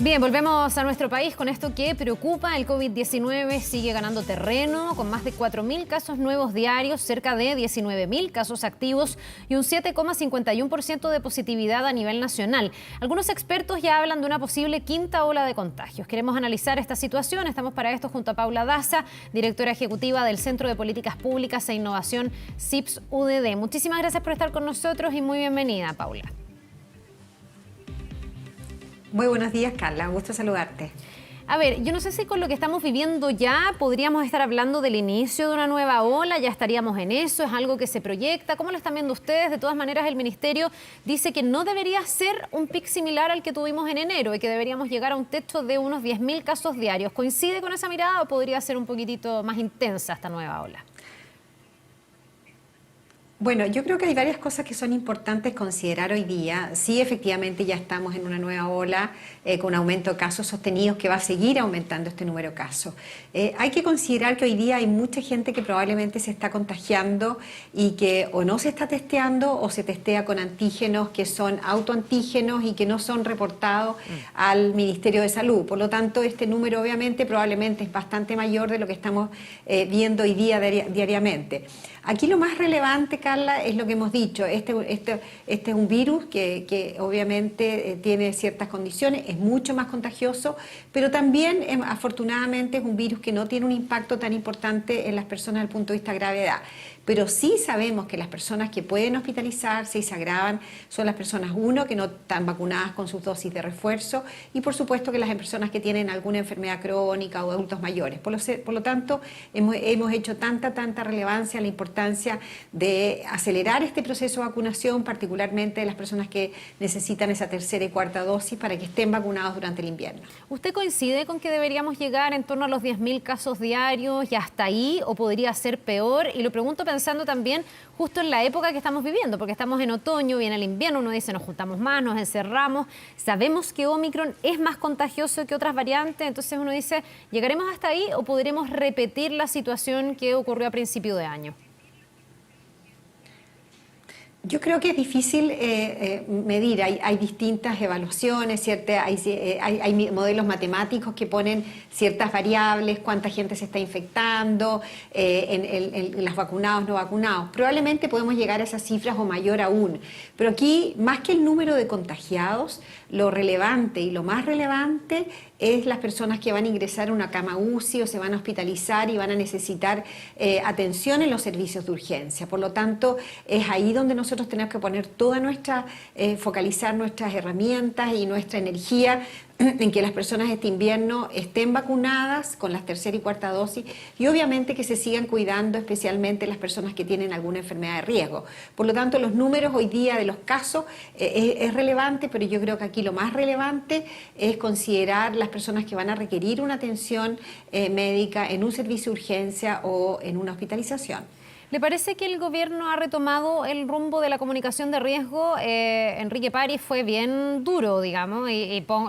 Bien, volvemos a nuestro país con esto que preocupa. El COVID-19 sigue ganando terreno con más de 4.000 casos nuevos diarios, cerca de 19.000 casos activos y un 7,51% de positividad a nivel nacional. Algunos expertos ya hablan de una posible quinta ola de contagios. Queremos analizar esta situación. Estamos para esto junto a Paula Daza, directora ejecutiva del Centro de Políticas Públicas e Innovación CIPS UDD. Muchísimas gracias por estar con nosotros y muy bienvenida, Paula. Muy buenos días, Carla. Un gusto saludarte. A ver, yo no sé si con lo que estamos viviendo ya podríamos estar hablando del inicio de una nueva ola, ya estaríamos en eso, es algo que se proyecta. ¿Cómo lo están viendo ustedes? De todas maneras, el Ministerio dice que no debería ser un pic similar al que tuvimos en enero y que deberíamos llegar a un techo de unos 10.000 casos diarios. ¿Coincide con esa mirada o podría ser un poquitito más intensa esta nueva ola? Bueno, yo creo que hay varias cosas que son importantes considerar hoy día. Sí, efectivamente ya estamos en una nueva ola con aumento de casos sostenidos que va a seguir aumentando este número de casos. Hay que considerar que hoy día hay mucha gente que probablemente se está contagiando y que o no se está testeando o se testea con antígenos que son autoantígenos y que no son reportados al Ministerio de Salud. Por lo tanto, este número obviamente probablemente es bastante mayor de lo que estamos viendo hoy día diariamente. Aquí lo más relevante, Carla, es lo que hemos dicho. Este es un virus que obviamente tiene ciertas condiciones, es mucho más contagioso, pero también afortunadamente es un virus que no tiene un impacto tan importante en las personas desde el punto de vista de gravedad. Pero sí sabemos que las personas que pueden hospitalizarse y se agravan son las personas, uno, que no están vacunadas con sus dosis de refuerzo y por supuesto que las personas que tienen alguna enfermedad crónica o adultos mayores. Por lo tanto, hemos hecho tanta relevancia a la importancia de acelerar este proceso de vacunación, particularmente de las personas que necesitan esa tercera y cuarta dosis para que estén vacunados durante el invierno. ¿Usted coincide con que deberíamos llegar en torno a los 10.000 casos diarios y hasta ahí o podría ser peor? Y lo pregunto pensando también justo en la época que estamos viviendo, porque estamos en otoño, viene el invierno, uno dice nos juntamos más, nos encerramos, sabemos que Omicron es más contagioso que otras variantes, entonces uno dice, ¿llegaremos hasta ahí o podremos repetir la situación que ocurrió a principio de año? Yo creo que es difícil medir, hay distintas evaluaciones, hay modelos matemáticos que ponen ciertas variables, cuánta gente se está infectando, en los vacunados, no vacunados. Probablemente podemos llegar a esas cifras o mayor aún, pero aquí más que el número de contagiados, lo relevante y lo más relevante es las personas que van a ingresar a una cama UCI o se van a hospitalizar y van a necesitar atención en los servicios de urgencia. Por lo tanto, es ahí donde nosotros tenemos que poner focalizar nuestras herramientas y nuestra energía en que las personas este invierno estén vacunadas con las tercera y cuarta dosis y obviamente que se sigan cuidando, especialmente las personas que tienen alguna enfermedad de riesgo. Por lo tanto, los números hoy día de los casos es relevante, pero yo creo que aquí lo más relevante es considerar las personas que van a requerir una atención médica en un servicio de urgencia o en una hospitalización. ¿Le parece que el gobierno ha retomado el rumbo de la comunicación de riesgo? Enrique París fue bien duro, digamos,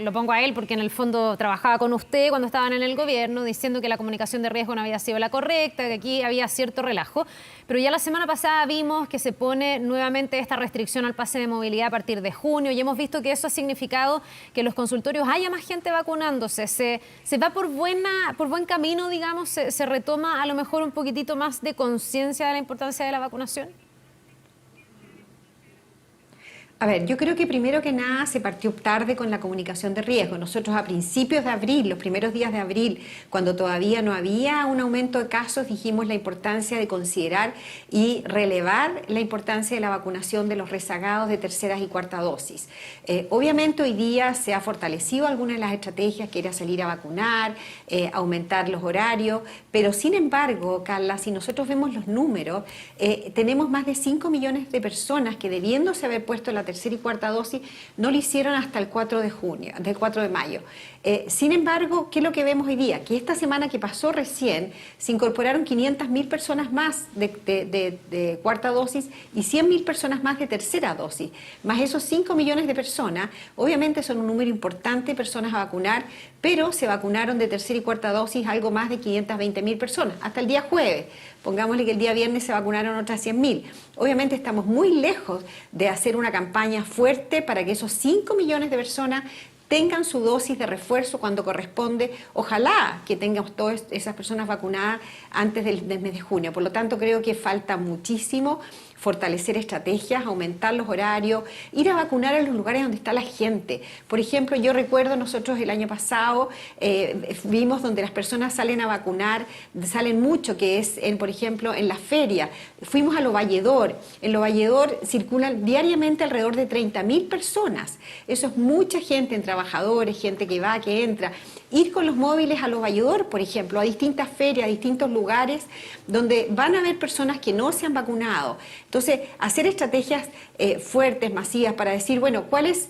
lo pongo a él porque en el fondo trabajaba con usted cuando estaban en el gobierno, diciendo que la comunicación de riesgo no había sido la correcta, que aquí había cierto relajo. Pero ya la semana pasada vimos que se pone nuevamente esta restricción al pase de movilidad a partir de junio y hemos visto que eso ha significado que en los consultorios haya más gente vacunándose. ¿Se va por buen camino, digamos? ¿Se retoma a lo mejor un poquitito más de conciencia de la importancia de la vacunación? A ver, yo creo que primero que nada se partió tarde con la comunicación de riesgo. Nosotros a principios de abril, los primeros días de abril, cuando todavía no había un aumento de casos, dijimos la importancia de considerar y relevar la importancia de la vacunación de los rezagados de terceras y cuarta dosis. Obviamente hoy día se ha fortalecido algunas de las estrategias, que era salir a vacunar, aumentar los horarios, pero sin embargo, Carla, si nosotros vemos los números, tenemos más de 5 millones de personas que debiéndose haber puesto la tercera y cuarta dosis no lo hicieron hasta el 4 de mayo. Sin embargo, ¿qué es lo que vemos hoy día? Que esta semana que pasó recién se incorporaron 500.000 personas más de cuarta dosis y 100.000 personas más de tercera dosis. Más esos 5 millones de personas, obviamente son un número importante de personas a vacunar, pero se vacunaron de tercera y cuarta dosis algo más de 520.000 personas, hasta el día jueves. Pongámosle que el día viernes se vacunaron otras 100.000. Obviamente estamos muy lejos de hacer una campaña fuerte para que esos 5 millones de personas tengan su dosis de refuerzo cuando corresponde. Ojalá que tengamos todas esas personas vacunadas antes del mes de junio. Por lo tanto, creo que falta muchísimo fortalecer estrategias, aumentar los horarios, ir a vacunar a los lugares donde está la gente. Por ejemplo, yo recuerdo nosotros el año pasado vimos donde las personas salen a vacunar, salen mucho, que es, por ejemplo, en la feria. Fuimos a Lo Valledor. En Lo Valledor circulan diariamente alrededor de 30.000 personas. Eso es mucha gente, en trabajadores, gente que va, que entra. Ir con los móviles a Lo Valledor, por ejemplo, a distintas ferias, a distintos lugares donde van a haber personas que no se han vacunado. Entonces, hacer estrategias fuertes, masivas, para decir, bueno, ¿cuál es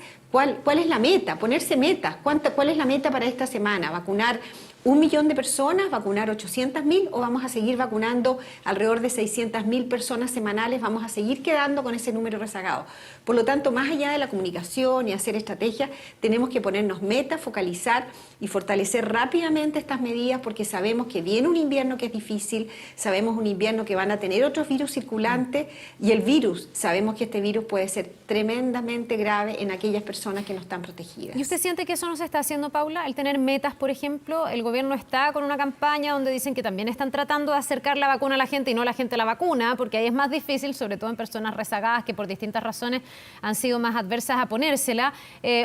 la meta? Ponerse metas. ¿Cuál es la meta para esta semana? ¿Vacunar 1 millón de personas? ¿Vacunar 800.000? ¿O vamos a seguir vacunando alrededor de 600.000 personas semanales? ¿Vamos a seguir quedando con ese número rezagado? Por lo tanto, más allá de la comunicación y hacer estrategias, tenemos que ponernos metas, focalizar y fortalecer rápidamente estas medidas, porque sabemos que viene un invierno que es difícil, sabemos un invierno que van a tener otros virus circulantes, y el virus, sabemos que este virus puede ser tremendamente grave en aquellas personas que no están protegidas. ¿Y usted siente que eso no se está haciendo, Paula? El tener metas, por ejemplo, el gobierno está con una campaña donde dicen que también están tratando de acercar la vacuna a la gente y no la gente a la vacuna, porque ahí es más difícil, sobre todo en personas rezagadas que por distintas razones han sido más adversas a ponérsela.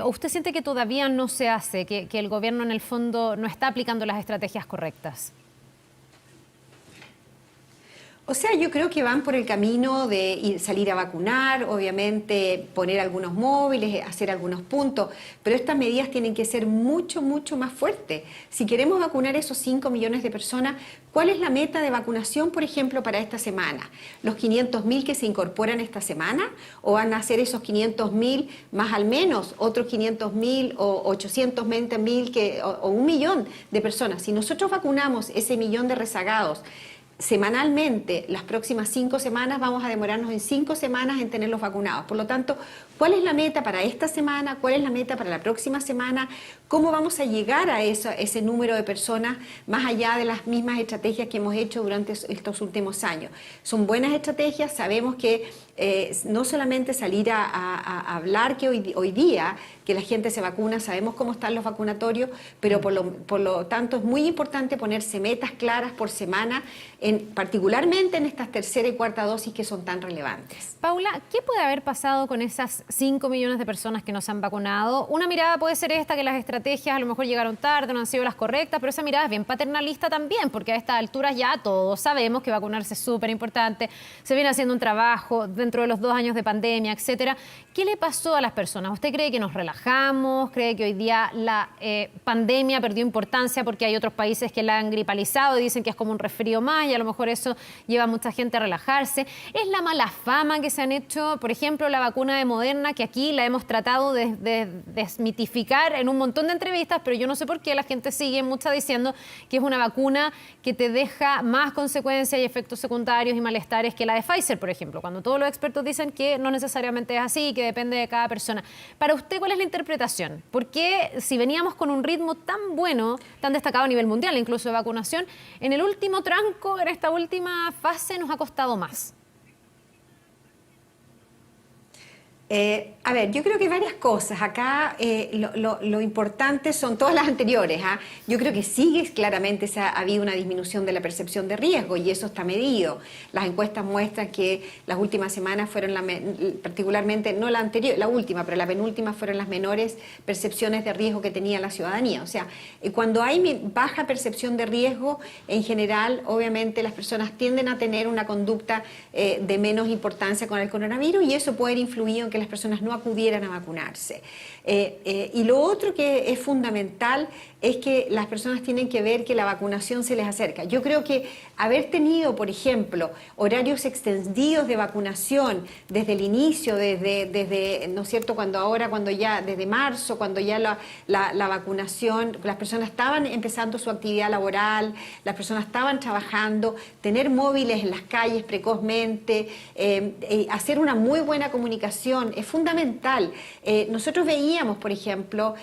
¿Usted siente que todavía no se hace, que el gobierno en el fondo no está aplicando las estrategias correctas? O sea, yo creo que van por el camino de salir a vacunar, obviamente poner algunos móviles, hacer algunos puntos, pero estas medidas tienen que ser mucho, mucho más fuertes. Si queremos vacunar esos 5 millones de personas, ¿cuál es la meta de vacunación, por ejemplo, para esta semana? ¿Los 500.000 que se incorporan esta semana? ¿O van a ser esos 500.000 más al menos, otros 500.000 o 820.000 o 1 millón de personas? Si nosotros vacunamos ese millón de rezagados semanalmente, las próximas 5 semanas, vamos a demorarnos en 5 semanas en tenerlos vacunados. Por lo tanto, ¿cuál es la meta para esta semana? ¿Cuál es la meta para la próxima semana? ¿Cómo vamos a llegar a ese número de personas más allá de las mismas estrategias que hemos hecho durante estos últimos años? Son buenas estrategias, sabemos que no solamente salir a hablar que hoy día que la gente se vacuna, sabemos cómo están los vacunatorios, pero por lo tanto es muy importante ponerse metas claras por semana, particularmente en estas tercera y cuarta dosis que son tan relevantes. Paula, ¿qué puede haber pasado con esas 5 millones de personas que no se han vacunado? Una mirada puede ser esta, que las estrategias a lo mejor llegaron tarde, no han sido las correctas, pero esa mirada es bien paternalista también, porque a estas alturas ya todos sabemos que vacunarse es súper importante, se viene haciendo un trabajo dentro de los 2 años de pandemia, etcétera. ¿Qué le pasó a las personas? ¿Usted cree que nos relajamos? ¿Cree que hoy día la pandemia perdió importancia porque hay otros países que la han gripalizado y dicen que es como un resfrío más y a lo mejor eso lleva a mucha gente a relajarse? ¿Es la mala fama que se han hecho? Por ejemplo, la vacuna de Moderna, que aquí la hemos tratado de desmitificar en un montón de entrevistas, pero yo no sé por qué la gente sigue mucha diciendo que es una vacuna que te deja más consecuencias y efectos secundarios y malestares que la de Pfizer, por ejemplo, cuando todos los expertos dicen que no necesariamente es así, que depende de cada persona. Para usted, ¿cuál es la interpretación? ¿Por qué, si veníamos con un ritmo tan bueno, tan destacado a nivel mundial, incluso de vacunación, en el último tranco, en esta última fase, nos ha costado más? A ver, yo creo que hay varias cosas. Acá lo importante son todas las anteriores. Yo creo que sigue claramente, ha habido una disminución de la percepción de riesgo y eso está medido. Las encuestas muestran que las últimas semanas fueron, particularmente, no la anterior, la última, pero la penúltima, fueron las menores percepciones de riesgo que tenía la ciudadanía. O sea, cuando hay baja percepción de riesgo, en general, obviamente las personas tienden a tener una conducta de menos importancia con el coronavirus y eso puede influir en que las personas no acudieran a vacunarse. Y lo otro que es fundamental es que las personas tienen que ver que la vacunación se les acerca. Yo creo que haber tenido, por ejemplo, horarios extendidos de vacunación desde el inicio, desde ¿no es cierto?, desde marzo, cuando ya la vacunación, las personas estaban empezando su actividad laboral, las personas estaban trabajando, tener móviles en las calles precozmente, hacer una muy buena comunicación es fundamental. Nosotros veíamos, por ejemplo,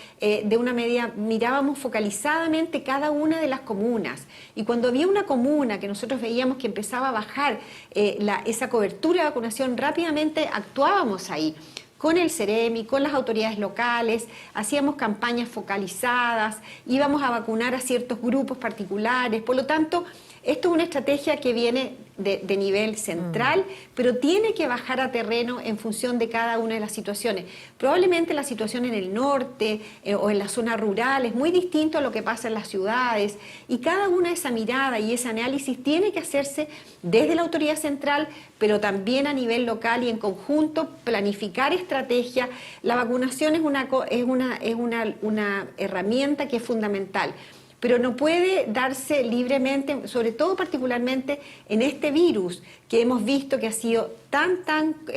mirábamos focalizadamente cada una de las comunas y cuando había una comuna que nosotros veíamos que empezaba a bajar esa cobertura de vacunación, rápidamente actuábamos ahí. con el Ceremi, con las autoridades locales, hacíamos campañas focalizadas, íbamos a vacunar a ciertos grupos particulares. Por lo tanto, esto es una estrategia que viene de nivel central, pero tiene que bajar a terreno en función de cada una de las situaciones. Probablemente la situación en el norte o en la zona rural es muy distinto a lo que pasa en las ciudades, y cada una de esa mirada y ese análisis tiene que hacerse desde la autoridad central, pero también a nivel local y en conjunto planificar estrategias. La vacunación es una herramienta que es fundamental, pero no puede darse libremente, sobre todo particularmente en este virus que hemos visto que ha sido tan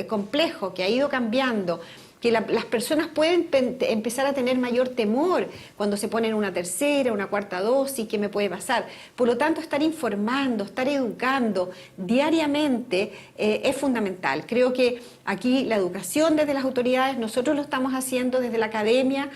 complejo, que ha ido cambiando, que las personas pueden empezar a tener mayor temor cuando se ponen una tercera, una cuarta dosis, ¿qué me puede pasar? Por lo tanto, estar informando, estar educando diariamente es fundamental. Creo que aquí la educación desde las autoridades, nosotros lo estamos haciendo desde la academia,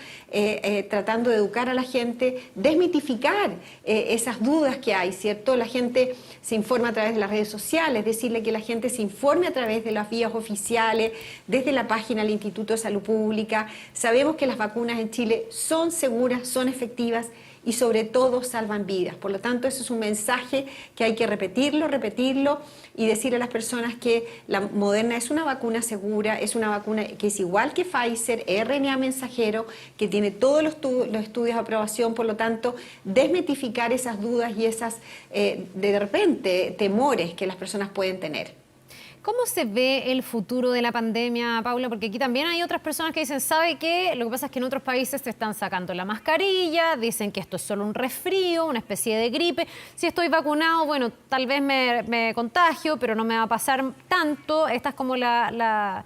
tratando de educar a la gente, desmitificar esas dudas que hay, ¿cierto? La gente se informa a través de las redes sociales, decirle que la gente se informe a través de las vías oficiales, desde la página del Instituto de Salud Pública. Sabemos que las vacunas en Chile son seguras, son efectivas y sobre todo salvan vidas. Por lo tanto, eso es un mensaje que hay que repetirlo y decir a las personas que la Moderna es una vacuna segura, es una vacuna que es igual que Pfizer, RNA mensajero, que tiene todos los estudios de aprobación. Por lo tanto, desmitificar esas dudas y esas, de repente, temores que las personas pueden tener. ¿Cómo se ve el futuro de la pandemia, Paula? Porque aquí también hay otras personas que dicen, ¿sabe qué? Lo que pasa es que en otros países se están sacando la mascarilla, dicen que esto es solo un resfrío, una especie de gripe. Si estoy vacunado, bueno, tal vez me contagio, pero no me va a pasar tanto. Esta es como la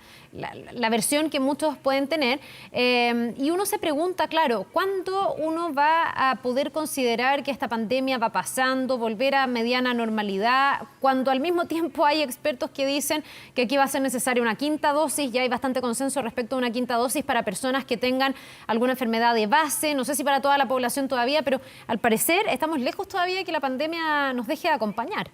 versión que muchos pueden tener. Y uno se pregunta, claro, ¿cuándo uno va a poder considerar que esta pandemia va pasando, volver a mediana normalidad, cuando al mismo tiempo hay expertos que dicen que aquí va a ser necesaria una quinta dosis? Ya hay bastante consenso respecto a una quinta dosis para personas que tengan alguna enfermedad de base, no sé si para toda la población todavía, pero al parecer estamos lejos todavía de que la pandemia nos deje de acompañar.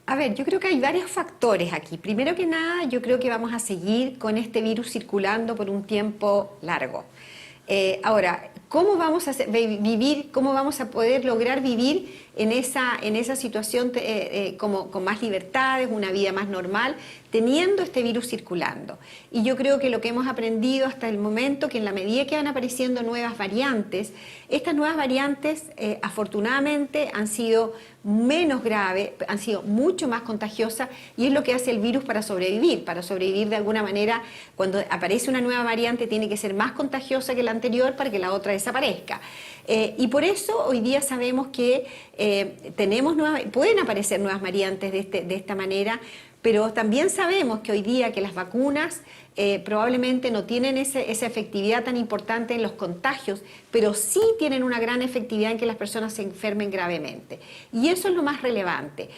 A ver, yo creo que hay varios factores aquí. Primero que nada, yo creo que vamos a seguir con este virus circulando por un tiempo largo. Ahora, ¿cómo vamos a vivir, cómo vamos a poder lograr vivir en esa situación con más libertades, una vida más normal, teniendo este virus circulando? Y yo creo que lo que hemos aprendido hasta el momento, que en la medida que van apareciendo nuevas variantes, estas nuevas variantes afortunadamente han sido menos graves, han sido mucho más contagiosas, y es lo que hace el virus para sobrevivir. Para sobrevivir de alguna manera, cuando aparece una nueva variante tiene que ser más contagiosa que la anterior para que la otra desaparezca. Y por eso hoy día sabemos que pueden aparecer nuevas variantes de esta manera, pero también sabemos que hoy día que las vacunas probablemente no tienen esa efectividad tan importante en los contagios, pero sí tienen una gran efectividad en que las personas se enfermen gravemente. Y eso es lo más relevante.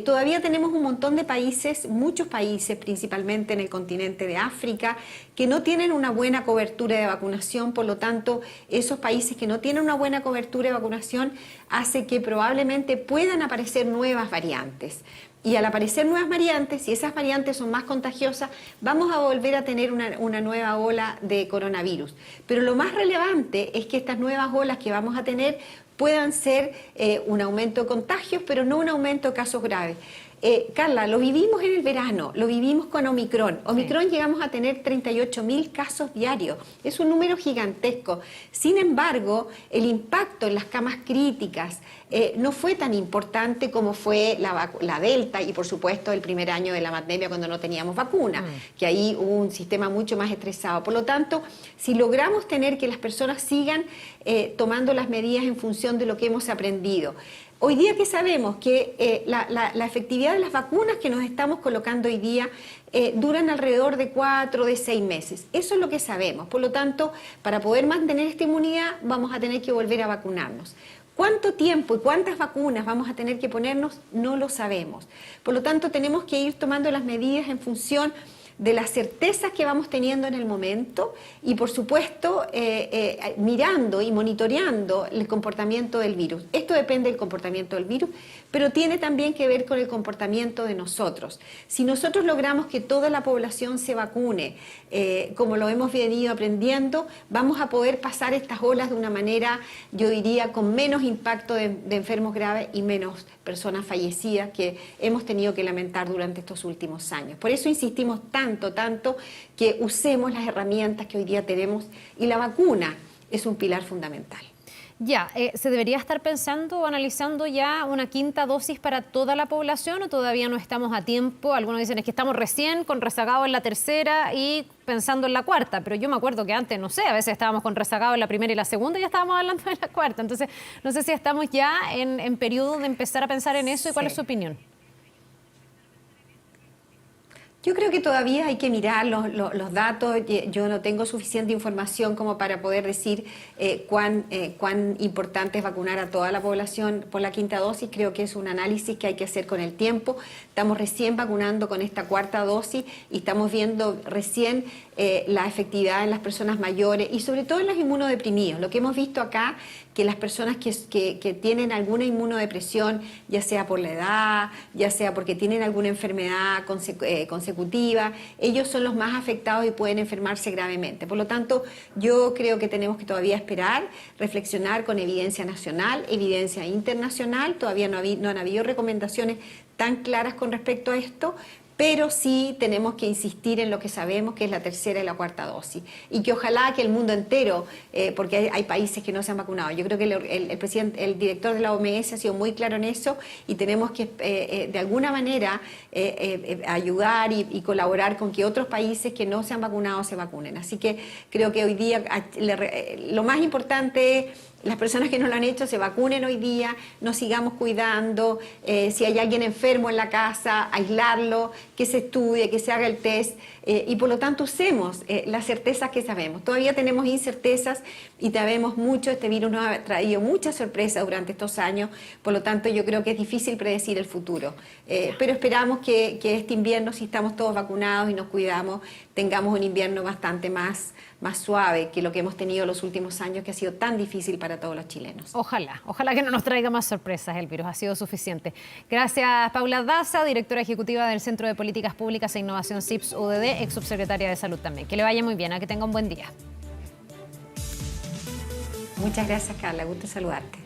Todavía tenemos un montón de países, muchos países, principalmente en el continente de África, que no tienen una buena cobertura de vacunación. Por lo tanto, esos países que no tienen una buena cobertura de vacunación hace que probablemente puedan aparecer nuevas variantes. Y al aparecer nuevas variantes, si esas variantes son más contagiosas, vamos a volver a tener una nueva ola de coronavirus. Pero lo más relevante es que estas nuevas olas que vamos a tener puedan ser un aumento de contagios, pero no un aumento de casos graves. Carla, lo vivimos en el verano, lo vivimos con Omicron. Omicron llegamos a tener 38.000 casos diarios, es un número gigantesco. Sin embargo, el impacto en las camas críticas no fue tan importante como fue la Delta y por supuesto el primer año de la pandemia cuando no teníamos vacuna, que ahí hubo un sistema mucho más estresado. Por lo tanto, si logramos tener que las personas sigan tomando las medidas en función de lo que hemos aprendido, hoy día que sabemos que la efectividad de las vacunas que nos estamos colocando hoy día duran alrededor de 4 de 6 meses. Eso es lo que sabemos. Por lo tanto, para poder mantener esta inmunidad vamos a tener que volver a vacunarnos. ¿Cuánto tiempo y cuántas vacunas vamos a tener que ponernos? No lo sabemos. Por lo tanto, tenemos que ir tomando las medidas en función de las certezas que vamos teniendo en el momento y, por supuesto, mirando y monitoreando el comportamiento del virus. Esto depende del comportamiento del virus, pero tiene también que ver con el comportamiento de nosotros. Si nosotros logramos que toda la población se vacune, como lo hemos venido aprendiendo, vamos a poder pasar estas olas de una manera, yo diría, con menos impacto de enfermos graves y menos personas fallecidas que hemos tenido que lamentar durante estos últimos años. Por eso insistimos tanto que usemos las herramientas que hoy día tenemos y la vacuna es un pilar fundamental. Ya, ¿se debería estar pensando o analizando ya una quinta dosis para toda la población o todavía no estamos a tiempo? Algunos dicen es que estamos recién con rezagado en la tercera y pensando en la cuarta, pero yo me acuerdo que antes, no sé, a veces estábamos con rezagado en la primera y la segunda y ya estábamos hablando de la cuarta. Entonces, no sé si estamos ya en periodo de empezar a pensar en eso y cuál es su opinión. Yo creo que todavía hay que mirar los datos. Yo no tengo suficiente información como para poder decir cuán importante es vacunar a toda la población por la quinta dosis. Creo que es un análisis que hay que hacer con el tiempo. Estamos recién vacunando con esta cuarta dosis y estamos viendo recién la efectividad en las personas mayores y sobre todo en los inmunodeprimidos. Lo que hemos visto acá, que las personas que tienen alguna inmunodepresión, ya sea por la edad, ya sea porque tienen alguna enfermedad consecutiva, ellos son los más afectados y pueden enfermarse gravemente. Por lo tanto, yo creo que tenemos que todavía esperar, reflexionar con evidencia nacional, evidencia internacional. Todavía no han habido recomendaciones tan claras con respecto a esto, pero sí tenemos que insistir en lo que sabemos, que es la tercera y la cuarta dosis. Y que ojalá que el mundo entero, porque hay países que no se han vacunado. Yo creo que el director de la OMS ha sido muy claro en eso y tenemos que de alguna manera ayudar y colaborar con que otros países que no se han vacunado se vacunen. Así que creo que hoy día lo más importante es las personas que no lo han hecho se vacunen hoy día, nos sigamos cuidando, si hay alguien enfermo en la casa, aislarlo, que se estudie, que se haga el test y por lo tanto usemos las certezas que sabemos. Todavía tenemos incertezas y sabemos mucho, este virus nos ha traído muchas sorpresas durante estos años, por lo tanto yo creo que es difícil predecir el futuro, pero esperamos que este invierno, si estamos todos vacunados y nos cuidamos, tengamos un invierno bastante más suave que lo que hemos tenido los últimos años, que ha sido tan difícil para todos los chilenos. Ojalá que no nos traiga más sorpresas el virus, ha sido suficiente. Gracias, Paula Daza, directora ejecutiva del Centro de Políticas Públicas e Innovación CIPS-UDD, ex subsecretaria de Salud también. Que le vaya muy bien, que tenga un buen día. Muchas gracias, Carla, gusto saludarte.